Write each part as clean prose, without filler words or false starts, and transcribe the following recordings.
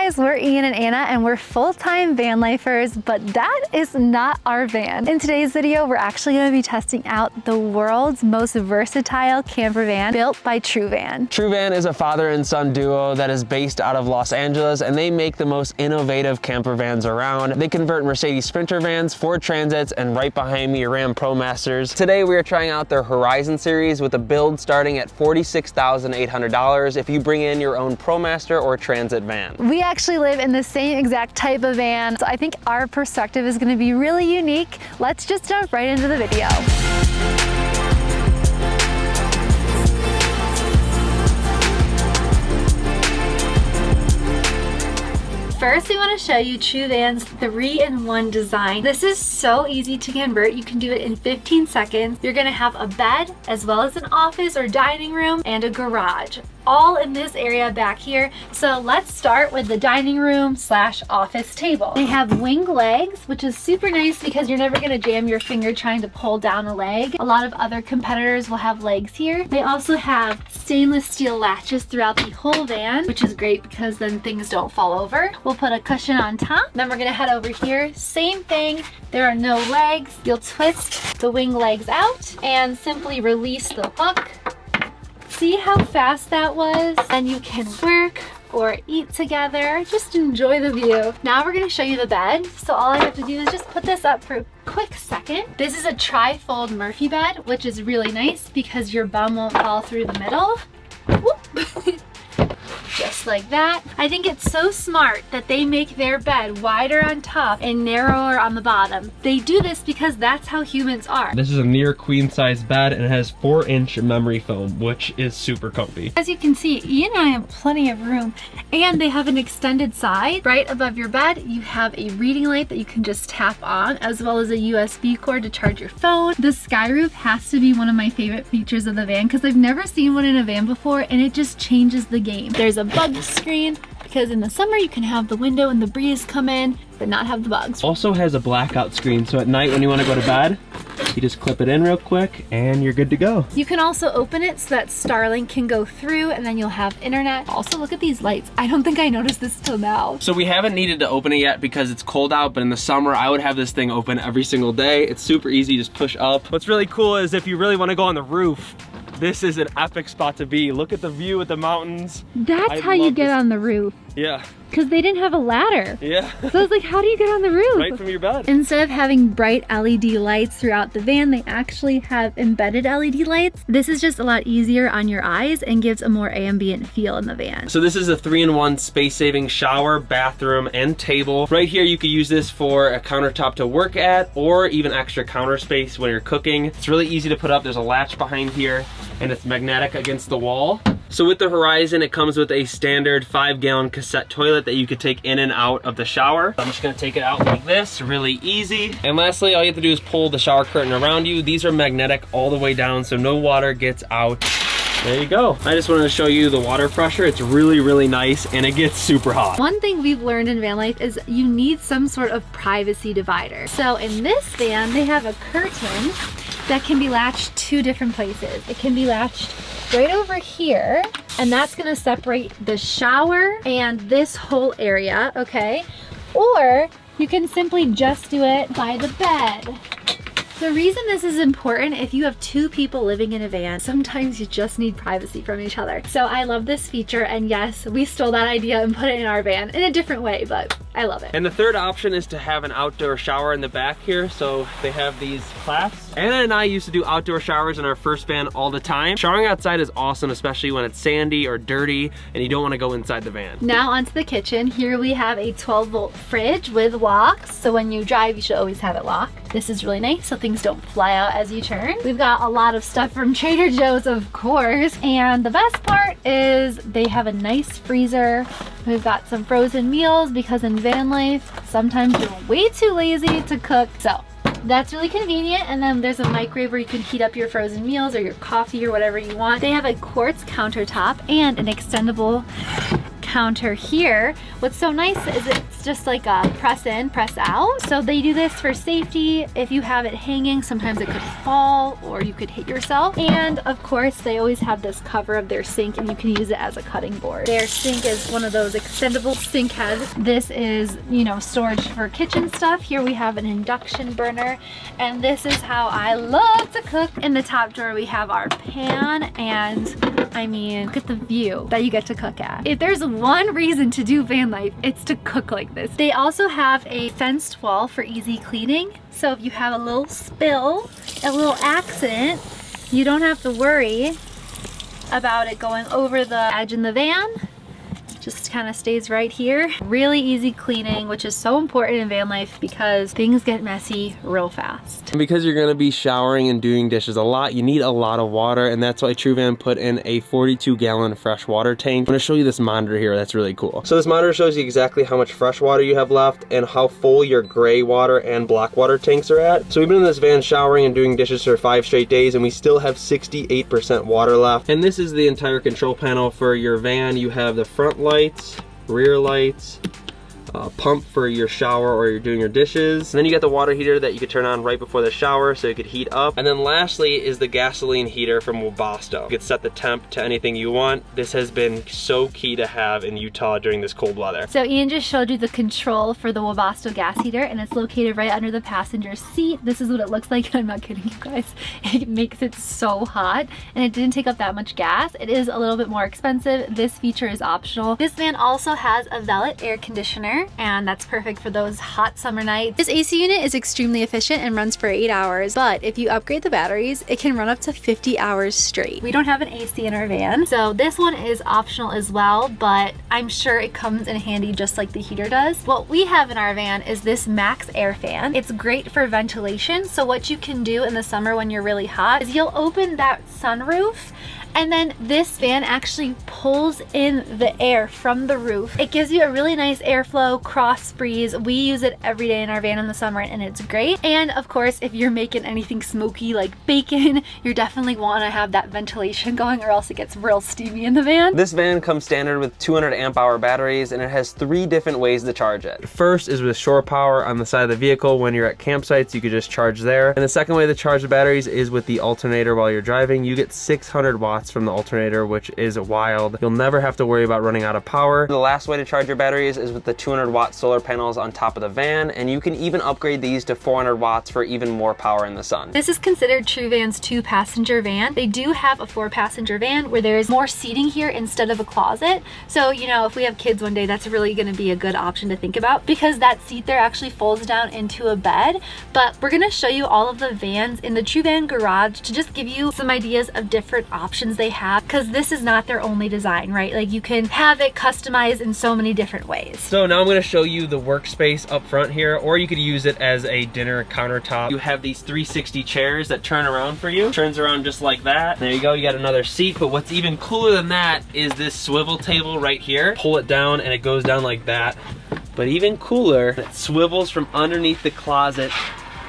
guys, we're Ian and Anna and we're full-time van lifers, but that is not our van. In today's video, we're actually going to be testing out the world's most versatile camper van built by TruVan. TruVan is a father and son duo that is based out of Los Angeles, and they make the most innovative camper vans around. They convert Mercedes Sprinter vans, Ford Transits, and right behind me, Ram Promasters. Today, we are trying out their Horizon series with a build starting at $46,800 if you bring in your own Promaster or Transit van. We actually live in the same exact type of van, so I think our perspective is going to be really unique. Let's just jump right into the video. First, we want to show you TruVan's 3-in-1 design. This is so easy to convert. You can do it in 15 seconds. You're going to have a bed as well as an office or dining room and a garage, all in this area back here. So let's start with the dining room / office table. They have wing legs, which is super nice because you're never gonna jam your finger trying to pull down a leg. A lot of other competitors will have legs here. They also have stainless steel latches throughout the whole van, which is great because then things don't fall over. We'll put a cushion on top. Then we're gonna head over here. Same thing. There are no legs. You'll twist the wing legs out and simply release the hook. See how fast that was? And you can work or eat together. Just enjoy the view. Now we're gonna show you the bed. So all I have to do is just put this up for a quick second. This is a tri-fold Murphy bed, which is really nice because your bum won't fall through the middle. Whoop. Just like that. I think it's so smart that they make their bed wider on top and narrower on the bottom. They do this because that's how humans are. This is a near queen size bed and it has 4-inch memory foam, which is super comfy. As you can see, Ian and I have plenty of room, and they have an extended side. Right above your bed, you have a reading light that you can just tap on, as well as a USB cord to charge your phone. The sky roof has to be one of my favorite features of the van because I've never seen one in a van before, and it just changes the game. There's a bug screen because in the summer you can have the window and the breeze come in but not have the bugs. Also has a blackout screen, so at night when you want to go to bed, you just clip it in real quick and you're good to go. You can also open it so that Starlink can go through and then you'll have internet. Also, look at these lights. I don't think I noticed this till now. So we haven't needed to open it yet because it's cold out, but in the summer I would have this thing open every single day. It's super easy, just push up. What's really cool is if you really want to go on the roof, this is an epic spot to be. Look at the view with the mountains. That's how you get on the roof. Yeah. Because they didn't have a ladder. Yeah. So I was like, how do you get on the roof? Right from your bed. Instead of having bright LED lights throughout the van, they actually have embedded LED lights. This is just a lot easier on your eyes and gives a more ambient feel in the van. So this is a 3-in-1 space-saving shower, bathroom, and table. Right here, you could use this for a countertop to work at, or even extra counter space when you're cooking. It's really easy to put up. There's a latch behind here, and it's magnetic against the wall. So with the Horizon, it comes with a standard 5-gallon cassette toilet that you could take in and out of the shower. I'm just gonna take it out like this, really easy. And lastly, all you have to do is pull the shower curtain around you. These are magnetic all the way down, so no water gets out. There you go. I just wanted to show you the water pressure. It's really, really nice, and it gets super hot. One thing we've learned in van life is you need some sort of privacy divider. So in this van, they have a curtain that can be latched 2 different places. It can be latched right over here, and that's gonna separate the shower and this whole area, okay? Or you can simply just do it by the bed. The reason this is important, if you have 2 people living in a van, sometimes you just need privacy from each other. So I love this feature, and yes, we stole that idea and put it in our van in a different way, but I love it. And the third option is to have an outdoor shower in the back here. So they have these clasps. Anna and I used to do outdoor showers in our first van all the time. Showering outside is awesome, especially when it's sandy or dirty and you don't want to go inside the van. Now onto the kitchen. Here we have a 12-volt fridge with locks. So when you drive, you should always have it locked. This is really nice so things don't fly out as you turn. We've got a lot of stuff from Trader Joe's, of course. And the best part is they have a nice freezer. We've got some frozen meals because in van life, sometimes you're way too lazy to cook. So that's really convenient. And then there's a microwave where you can heat up your frozen meals or your coffee or whatever you want. They have a quartz countertop and an extendable counter here. What's so nice is it's just like a press in, press out. So they do this for safety. If you have it hanging, sometimes it could fall or you could hit yourself. And of course, they always have this cover of their sink and you can use it as a cutting board. Their sink is one of those extendable sink heads. This is, you know, storage for kitchen stuff. Here we have an induction burner, and this is how I love to cook. In the top drawer, we have our pan, and I mean, look at the view that you get to cook at. If there's one reason to do van life, it's to cook like this. They also have a fenced wall for easy cleaning. So if you have a little spill, a little accident, you don't have to worry about it going over the edge in the van. Just kind of stays right here. Really easy cleaning, which is so important in van life because things get messy real fast. And because you're gonna be showering and doing dishes a lot, you need a lot of water, and that's why TruVan put in a 42-gallon fresh water tank. I'm gonna show you this monitor here, that's really cool. So this monitor shows you exactly how much fresh water you have left and how full your gray water and black water tanks are at. So we've been in this van showering and doing dishes for 5 straight days, and we still have 68% water left. And this is the entire control panel for your van. You have the front lights, rear lights, pump for your shower or you're doing your dishes. And then you got the water heater that you could turn on right before the shower so you could heat up. And then lastly is the gasoline heater from Webasto. You could set the temp to anything you want. This has been so key to have in Utah during this cold weather. So Ian just showed you the control for the Webasto gas heater, and it's located right under the passenger seat. This is what it looks like. I'm not kidding you guys. It makes it so hot, and it didn't take up that much gas. It is a little bit more expensive. This feature is optional. This van also has a valet air conditioner, and that's perfect for those hot summer nights. This AC unit is extremely efficient and runs for 8 hours, but if you upgrade the batteries, it can run up to 50 hours straight. We don't have an AC in our van, so this one is optional as well, but I'm sure it comes in handy just like the heater does. What we have in our van is this Max Air fan. It's great for ventilation, so what you can do in the summer when you're really hot is you'll open that sunroof, and then this fan actually pulls in the air from the roof. It gives you a really nice airflow, cross breeze. We use it every day in our van in the summer and it's great. And of course, if you're making anything smoky like bacon, you definitely want to have that ventilation going or else it gets real steamy in the van. This van comes standard with 200 amp hour batteries, and it has 3 different ways to charge it. First is with shore power on the side of the vehicle. When you're at campsites, you could just charge there. And the second way to charge the batteries is with the alternator while you're driving. You get 600 watts from the alternator, which is wild. You'll never have to worry about running out of power. The last way to charge your batteries is with the 200-watt solar panels on top of the van, and you can even upgrade these to 400 watts for even more power in the sun. This is considered TruVan's 2-passenger van. They do have a 4-passenger van where there's more seating here instead of a closet. So, you know, if we have kids one day, that's really going to be a good option to think about because that seat there actually folds down into a bed. But we're going to show you all of the vans in the TruVan garage to just give you some ideas of different options they have, because this is not their only design, right? Like you can have it customized in so many different ways. So now I'm going to show you the workspace up front here, or you could use it as a dinner countertop. You have these 360 chairs that turn around for you. Turns around just like that. There you go, you got another seat. But what's even cooler than that is this swivel table right here. Pull it down and it goes down like that. But even cooler, it swivels from underneath the closet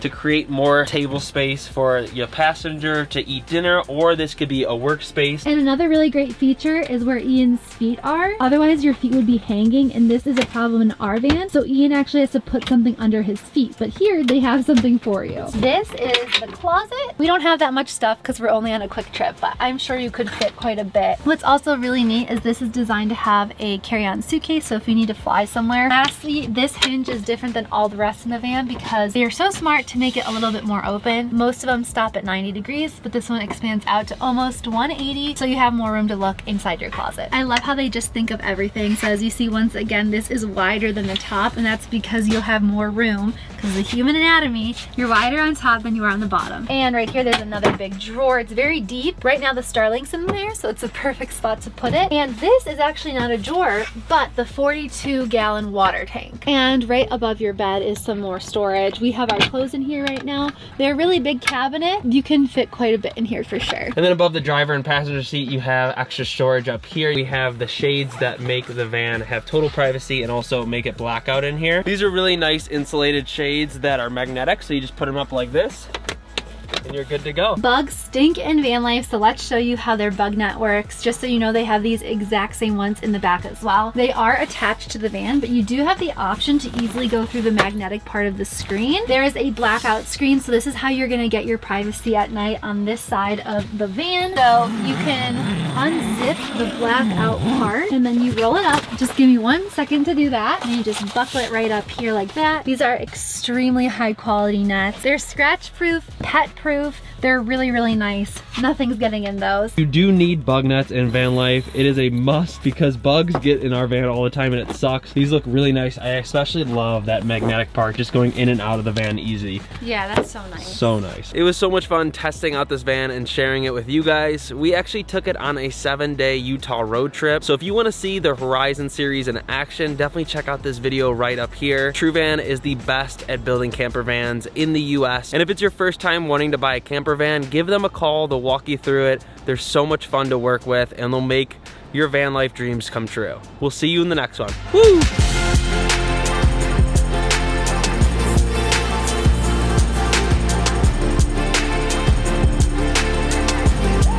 to create more table space for your passenger to eat dinner, or this could be a workspace. And another really great feature is where Ian's feet are. Otherwise your feet would be hanging, and this is a problem in our van, so Ian actually has to put something under his feet, but here they have something for you. This is the closet. We don't have that much stuff because we're only on a quick trip, but I'm sure you could fit quite a bit. What's also really neat is this is designed to have a carry-on suitcase, so if you need to fly somewhere. Lastly, this hinge is different than all the rest in the van because they are so smart to make it a little bit more open. Most of them stop at 90 degrees, but this one expands out to almost 180, so you have more room to look inside your closet. I love how they just think of everything. So as you see, once again, this is wider than the top, and that's because you'll have more room because the human anatomy, you're wider on top than you are on the bottom. And right here, there's another big drawer. It's very deep. Right now, the Starlink's in there, so it's a perfect spot to put it. And this is actually not a drawer, but the 42-gallon water tank. And right above your bed is some more storage. We have our clothes in here right now. They're a really big cabinet. You can fit quite a bit in here for sure. And then above the driver and passenger seat, you have extra storage up here. We have the shades that make the van have total privacy and also make it blackout in here. These are really nice insulated shades that are magnetic, so you just put them up like this and you're good to go. Bugs stink in van life, so let's show you how their bug net works. Just so you know, they have these exact same ones in the back as well. They are attached to the van, but you do have the option to easily go through the magnetic part of the screen. There is a blackout screen, so this is how you're gonna get your privacy at night on this side of the van. So you can unzip the blackout part and then you roll it up. Just give me 1 second to do that. And you just buckle it right up here like that. These are extremely high quality nets. They're scratch proof, pet proof. They're really, really nice. Nothing's getting in those. You do need bug nets in van life. It is a must because bugs get in our van all the time and it sucks. These look really nice. I especially love that magnetic part just going in and out of the van easy. Yeah, that's so nice. So nice. It was so much fun testing out this van and sharing it with you guys. We actually took it on a 7-day Utah road trip. So if you want to see the Horizon series in action, definitely check out this video right up here. TruVan is the best at building camper vans in the US. And if it's your first time wanting to buy a camper van, give them a call. They'll walk you through it. They're so much fun to work with and they'll make your van life dreams come true. We'll see you in the next one. Woo!